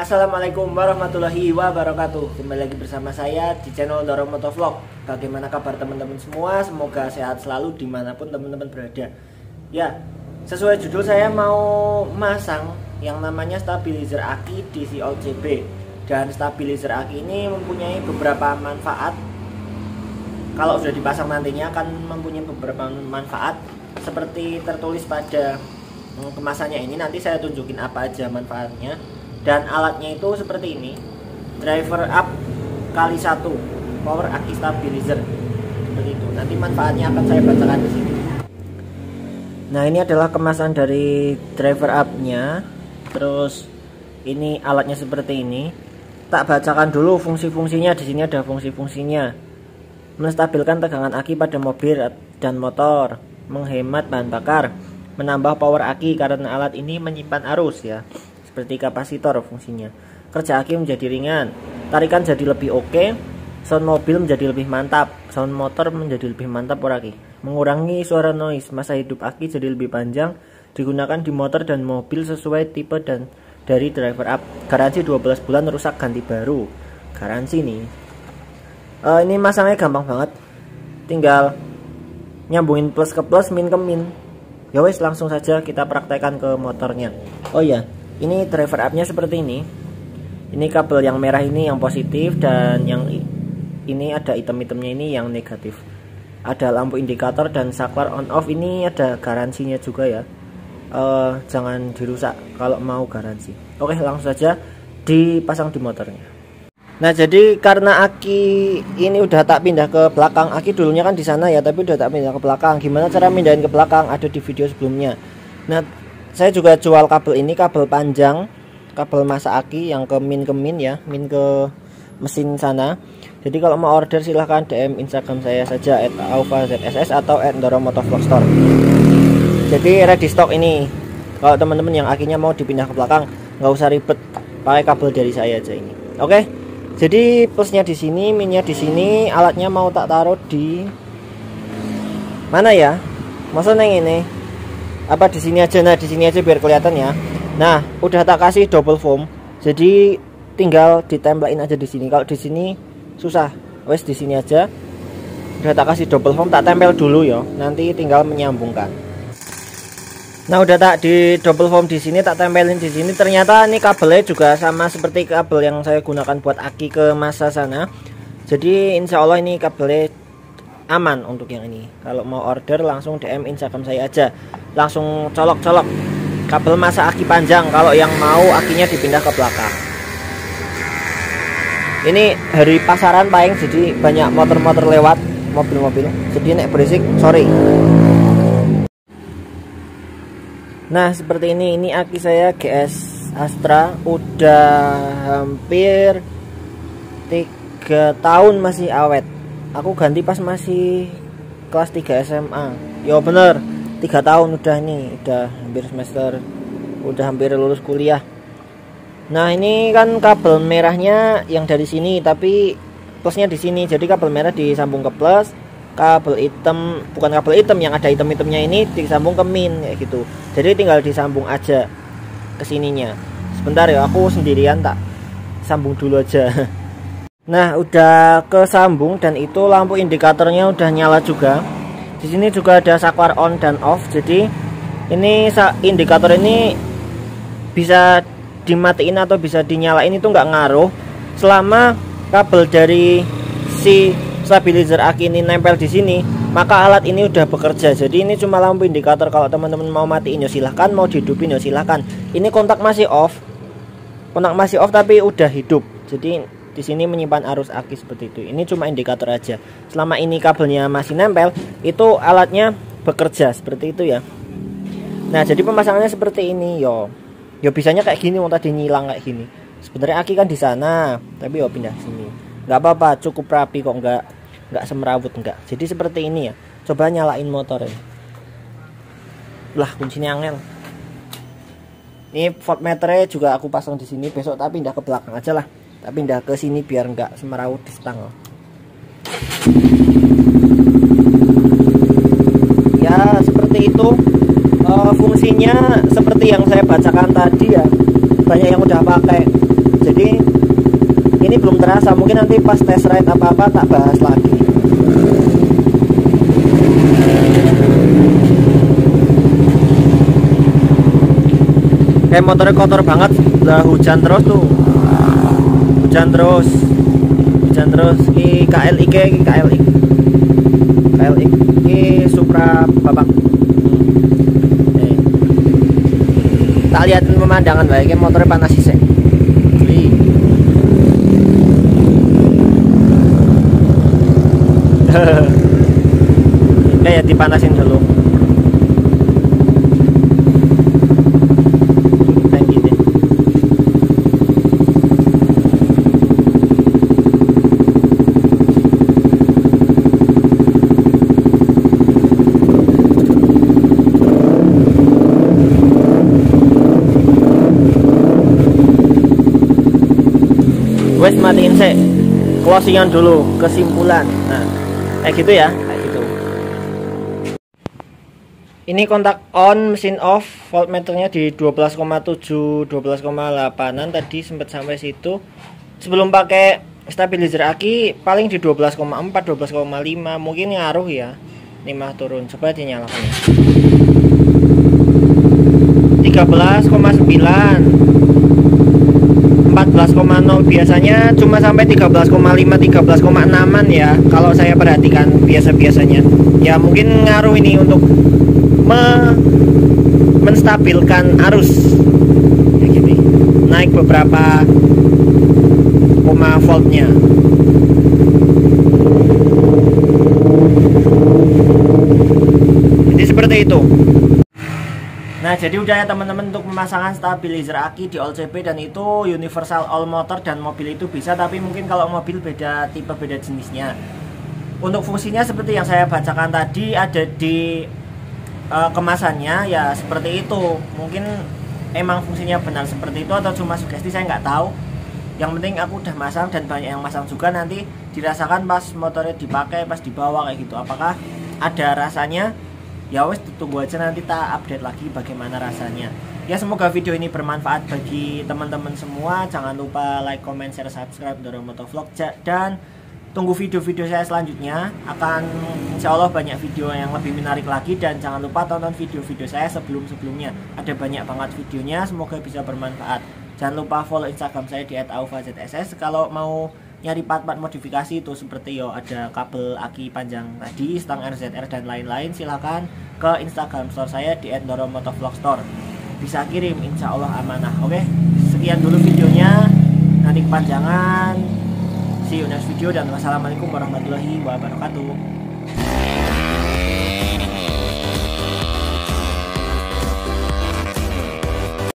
Assalamualaikum warahmatullahi wabarakatuh. Kembali lagi bersama saya di channel Dorong Motovlog. Bagaimana kabar teman-teman semua? Semoga sehat selalu dimanapun teman-teman berada. Ya, sesuai judul saya mau masang yang namanya stabilizer aki DC OCB. Dan stabilizer aki ini mempunyai beberapa manfaat. Kalau sudah dipasang nantinya akan mempunyai beberapa manfaat, seperti tertulis pada kemasannya ini. Nanti saya tunjukin apa aja manfaatnya. Dan alatnya itu seperti ini, driver up kali 1 power aki stabilizer, seperti itu. Nanti manfaatnya akan saya bacakan di sini. Nah, ini adalah kemasan dari driver up-nya. Terus ini alatnya seperti ini. Tak bacakan dulu fungsi-fungsinya. Di sini ada fungsi-fungsinya. Menstabilkan tegangan aki pada mobil dan motor, menghemat bahan bakar, menambah power aki karena alat ini menyimpan arus ya. Seperti kapasitor fungsinya. Kerja aki menjadi ringan, tarikan jadi lebih oke, sound mobil menjadi lebih mantap, sound motor menjadi lebih mantap aki. Mengurangi suara noise, masa hidup aki jadi lebih panjang, digunakan di motor dan mobil sesuai tipe dan dari driver up. Garansi 12 bulan, rusak ganti baru. Garansi nih. Ini masangnya gampang banget. Tinggal nyambungin plus ke plus, min ke min. Ya wes, langsung saja kita praktekkan ke motornya. Oh ya, ini driver up-nya seperti ini. Ini kabel yang merah ini yang positif, dan yang ini ada item-itemnya ini yang negatif. Ada lampu indikator dan saklar on off, ini ada garansinya juga ya. Jangan dirusak kalau mau garansi. Oke, langsung saja dipasang di motornya. Nah, jadi karena aki ini udah tak pindah ke belakang, aki dulunya kan di sana ya, tapi udah tak pindah ke belakang. Gimana cara pindahin ke belakang? Ada di video sebelumnya. Nah, saya juga jual kabel ini, kabel panjang, kabel masa aki yang ke min ya, min ke mesin sana. Jadi kalau mau order silahkan DM Instagram saya saja @aufazss atau @dorongmotovlogstore. Jadi ready stock ini. Kalau teman-teman yang akinya mau dipindah ke belakang, nggak usah ribet, pakai kabel dari saya aja ini. Oke. Jadi plusnya di sini, minnya di sini, alatnya mau tak taruh di mana ya? Masa neng ini? Apa di sini aja? Nah, di sini aja biar kelihatan ya. Nah, udah tak kasih double foam. Jadi tinggal ditempelin aja di sini. Kalau di sini susah. Wes di sini aja. Udah tak kasih double foam, tak tempel dulu ya. Nanti tinggal menyambungkan. Nah, udah tak di double foam di sini, tak tempelin di sini. Ternyata ini kabelnya juga sama seperti kabel yang saya gunakan buat aki ke masa sana. Jadi insya Allah ini kabelnya aman untuk yang ini. Kalau mau order langsung DM Instagram saya aja. Langsung colok-colok kabel masa aki panjang kalau yang mau akinya dipindah ke belakang. Ini hari pasaran paling, jadi banyak motor-motor lewat, mobil-mobil. Jadi nek berisik, sorry. Nah, seperti ini aki saya GS Astra udah hampir 3 tahun masih awet. Aku ganti pas masih kelas 3 SMA. Ya bener, 3 tahun udah ini, udah hampir semester, udah hampir lulus kuliah. Nah, ini kan kabel merahnya yang dari sini, tapi plusnya di sini. Jadi kabel merah disambung ke plus, kabel hitam, bukan kabel hitam yang ada hitam-hitamnya ini disambung ke min kayak gitu. Jadi tinggal disambung aja ke sininya. Sebentar ya, aku sendirian tak sambung dulu aja. Nah, udah kesambung dan itu lampu indikatornya udah nyala juga. Di sini juga ada saklar on dan off. Jadi ini indikator ini bisa dimatiin atau bisa dinyalain, itu nggak ngaruh selama kabel dari si stabilizer aki ini nempel di sini, maka alat ini udah bekerja. Jadi ini cuma lampu indikator. Kalau teman-teman mau matiin ya silahkan, mau dihidupin ya silahkan. Ini kontak masih off, tapi udah hidup. Jadi di sini menyimpan arus aki seperti itu. Ini cuma indikator aja. Selama ini kabelnya masih nempel, itu alatnya bekerja seperti itu ya. Nah, jadi pemasangannya seperti ini yo. Yo bisanya kayak gini, mau tadi nyilang kayak gini. Sebenarnya aki kan di sana, tapi yo pindah sini. Nggak apa-apa, cukup rapi kok, nggak semrawut enggak. Jadi seperti ini ya. Coba nyalain motornya. Lah, kuncinya angel. Ini voltmeternya juga aku pasang di sini. Besok tak pindah ke belakang aja lah. Tak pindah ke sini biar nggak semrawut di stang. Ya, seperti itu. Fungsinya seperti yang saya bacakan tadi ya. Banyak yang udah pakai. jadi ini belum terasa, mungkin nanti pas test ride apa-apa tak bahas lagi. Kayak motornya kotor banget, udah hujan terus tuh, hujan terus ini KLX ini Supra Bapak. Tak liatin pemandangan lah, ini motornya panas sih. Kayak dipanasin dulu. Wes matiin sih, closingan dulu, kesimpulan. Nah, kayak gitu ya, kayak gitu. Ini kontak on, mesin off, voltmeternya di 12,7, 12,8an tadi sempat sampai situ. Sebelum pakai stabilizer aki paling di 12,4, 12,5, mungkin ngaruh ya. Ini mah turun, coba dinyalakan. 13,9. 14,0 biasanya cuma sampai 13,5, 13,6an ya kalau saya perhatikan biasa-biasanya. Ya mungkin ngaruh ini untuk menstabilkan arus kayak gini. Naik beberapa koma voltnya. Jadi seperti itu. Nah jadi udah ya teman-teman untuk pemasangan stabilizer aki di all CP, dan itu universal all motor dan mobil itu bisa, tapi mungkin kalau mobil beda tipe, beda jenisnya. Untuk fungsinya seperti yang saya bacakan tadi ada di kemasannya ya seperti itu. Mungkin emang fungsinya benar seperti itu atau cuma sugesti, saya nggak tahu. Yang penting aku udah masang dan banyak yang masang juga, nanti dirasakan pas motornya dipakai, pas dibawa kayak gitu. Apakah ada rasanya? Ya wes tunggu aja, nanti tak update lagi bagaimana rasanya. Ya semoga video ini bermanfaat bagi teman-teman semua. Jangan lupa like, comment, share, subscribe Dorong Motovlog, dan tunggu video-video saya selanjutnya. Akan insya Allah banyak video yang lebih menarik lagi, dan jangan lupa tonton video-video saya sebelum-sebelumnya. Ada banyak banget videonya, semoga bisa bermanfaat. Jangan lupa follow Instagram saya di @aufazss. Kalau mau nyari part-part modifikasi itu seperti ada kabel aki panjang tadi, stang RZR dan lain-lain, silahkan ke Instagram store saya di @doromotovlogstore. Bisa kirim, insya Allah amanah. Oke, sekian dulu videonya, nanti kepanjangan. See you next video, dan wassalamualaikum warahmatullahi wabarakatuh.